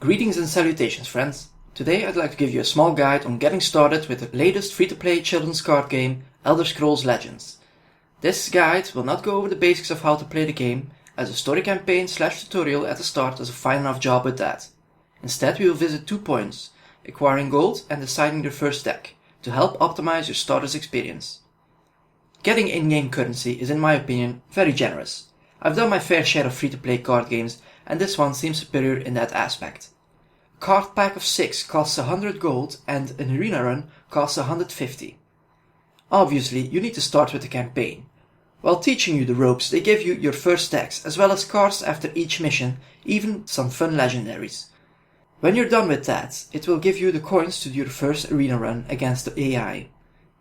Greetings and salutations, friends. Today I'd like to give you a small guide on getting started with the latest free-to-play children's card game, Elder Scrolls Legends. This guide will not go over the basics of how to play the game, as a story campaign / tutorial at the start does a fine enough job with that. Instead we will visit 2 points, acquiring gold and deciding your first deck, to help optimize your starter's experience. Getting in-game currency is, in my opinion, very generous. I've done my fair share of free-to-play card games, and this one seems superior in that aspect. A card pack of 6 costs 100 gold and an arena run costs 150. Obviously, you need to start with the campaign. While teaching you the ropes, they give you your first decks, as well as cards after each mission, even some fun legendaries. When you're done with that, it will give you the coins to do your first arena run against the AI.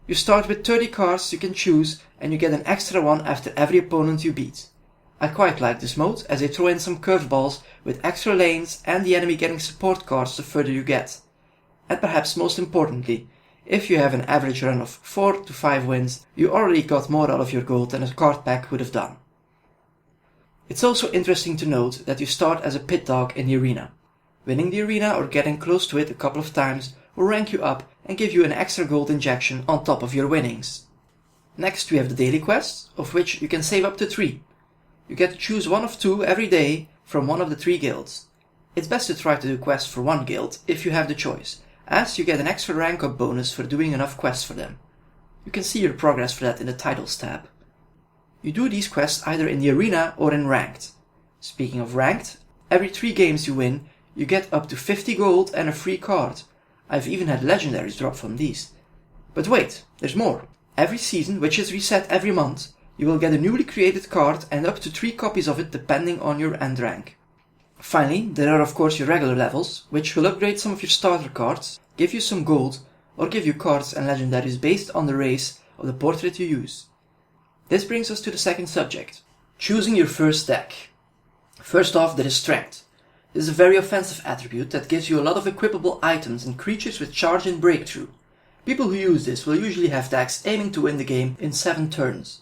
You start with 30 cards you can choose, and you get an extra one after every opponent you beat. I quite like this mode, as they throw in some curveballs with extra lanes and the enemy getting support cards the further you get. And perhaps most importantly, if you have an average run of 4 to 5 wins, you already got more out of your gold than a card pack would have done. It's also interesting to note that you start as a pit dog in the arena. Winning the arena or getting close to it a couple of times will rank you up and give you an extra gold injection on top of your winnings. Next we have the daily quests, of which you can save up to 3. You get to choose one of 2 every day from one of the 3 guilds. It's best to try to do quests for one guild if you have the choice, as you get an extra rank up bonus for doing enough quests for them. You can see your progress for that in the titles tab. You do these quests either in the arena or in ranked. Speaking of ranked, every 3 games you win, you get up to 50 gold and a free card. I've even had legendaries drop from these. But wait, there's more. Every season, which is reset every month, you will get a newly created card and up to 3 copies of it depending on your end rank. Finally, there are of course your regular levels, which will upgrade some of your starter cards, give you some gold, or give you cards and legendaries based on the race of the portrait you use. This brings us to the second subject, choosing your first deck. First off, there is strength. This is a very offensive attribute that gives you a lot of equipable items and creatures with charge and breakthrough. People who use this will usually have decks aiming to win the game in 7 turns.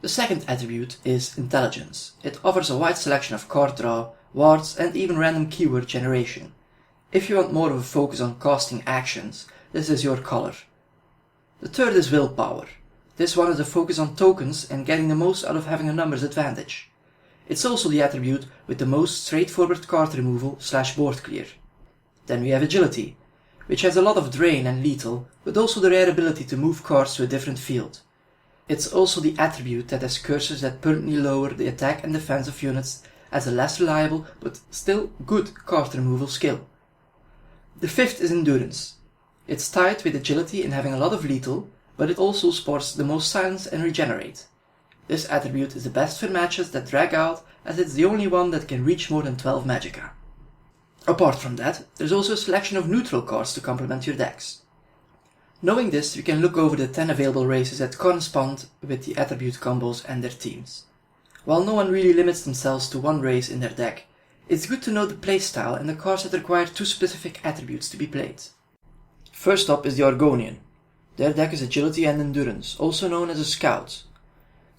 The second attribute is intelligence. It offers a wide selection of card draw, wards and even random keyword generation. If you want more of a focus on casting actions, this is your color. The third is willpower. This one is a focus on tokens and getting the most out of having a numbers advantage. It's also the attribute with the most straightforward card removal / board clear. Then we have agility, which has a lot of drain and lethal, but also the rare ability to move cards to a different field. It's also the attribute that has cursors that permanently lower the attack and defense of units as a less reliable but still good card removal skill. The fifth is endurance. It's tied with agility and having a lot of lethal, but it also sports the most silence and regenerate. This attribute is the best for matches that drag out, as it's the only one that can reach more than 12 magicka. Apart from that, there's also a selection of neutral cards to complement your decks. Knowing this, we can look over the 10 available races that correspond with the attribute combos and their teams. While no one really limits themselves to one race in their deck, it's good to know the playstyle and the cards that require 2 specific attributes to be played. First up is the Argonian. Their deck is agility and endurance, also known as a scout.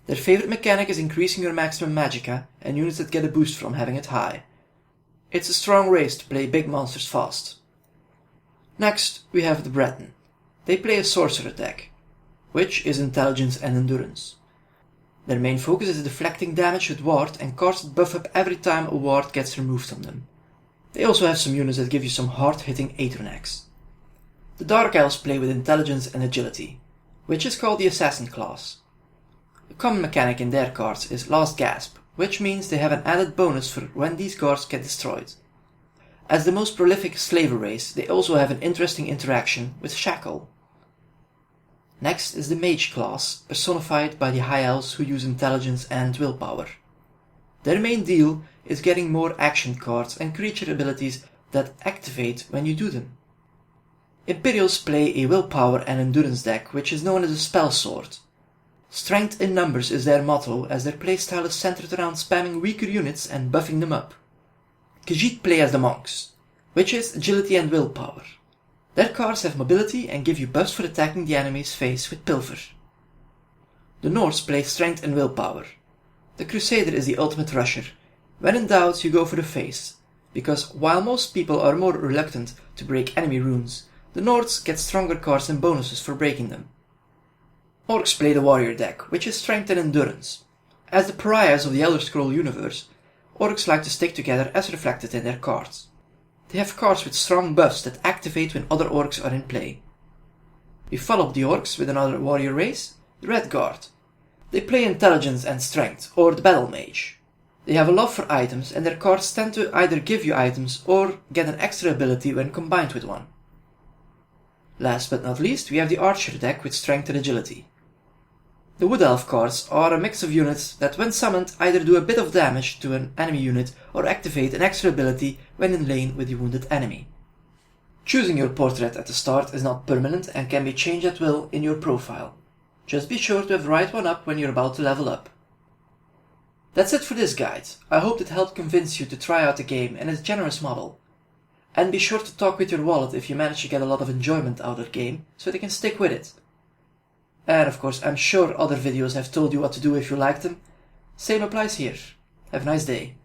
Their favorite mechanic is increasing your maximum magicka and units that get a boost from having it high. It's a strong race to play big monsters fast. Next, we have the Breton. They play a sorcerer deck, which is intelligence and endurance. Their main focus is deflecting damage with ward and cards that buff up every time a ward gets removed from them. They also have some units that give you some hard-hitting Aetranax. The Dark Elves play with intelligence and agility, which is called the assassin class. A common mechanic in their cards is Last Gasp, which means they have an added bonus for when these guards get destroyed. As the most prolific slaver race, they also have an interesting interaction with Shackle. Next is the Mage class, personified by the High Elves who use intelligence and willpower. Their main deal is getting more action cards and creature abilities that activate when you do them. Imperials play a willpower and endurance deck, which is known as a spell sword. Strength in numbers is their motto, as their playstyle is centered around spamming weaker units and buffing them up. Khajiit play as the Monks, which is agility and willpower. Their cards have mobility and give you buffs for attacking the enemy's face with Pilfer. The Norse play strength and willpower. The Crusader is the ultimate rusher. When in doubt, you go for the face. because while most people are more reluctant to break enemy runes, the Nords get stronger cards and bonuses for breaking them. Orcs play the warrior deck, which is strength and endurance. As the pariahs of the Elder Scroll universe, orcs like to stick together as reflected in their cards. They have cards with strong buffs that activate when other orcs are in play. We follow up the orcs with another warrior race, the Red Guard. They play intelligence and strength, or the Battle Mage. They have a love for items, and their cards tend to either give you items or get an extra ability when combined with one. Last but not least, we have the Archer deck with strength and agility. The Wood Elf cards are a mix of units that when summoned either do a bit of damage to an enemy unit or activate an extra ability when in lane with the wounded enemy. Choosing your portrait at the start is not permanent and can be changed at will in your profile. Just be sure to have the right one up when you're about to level up. That's it for this guide. I hope it helped convince you to try out the game and its generous model. And be sure to talk with your wallet if you manage to get a lot of enjoyment out of the game, so they can stick with it. And of course, I'm sure other videos have told you what to do if you like them. Same applies here. Have a nice day.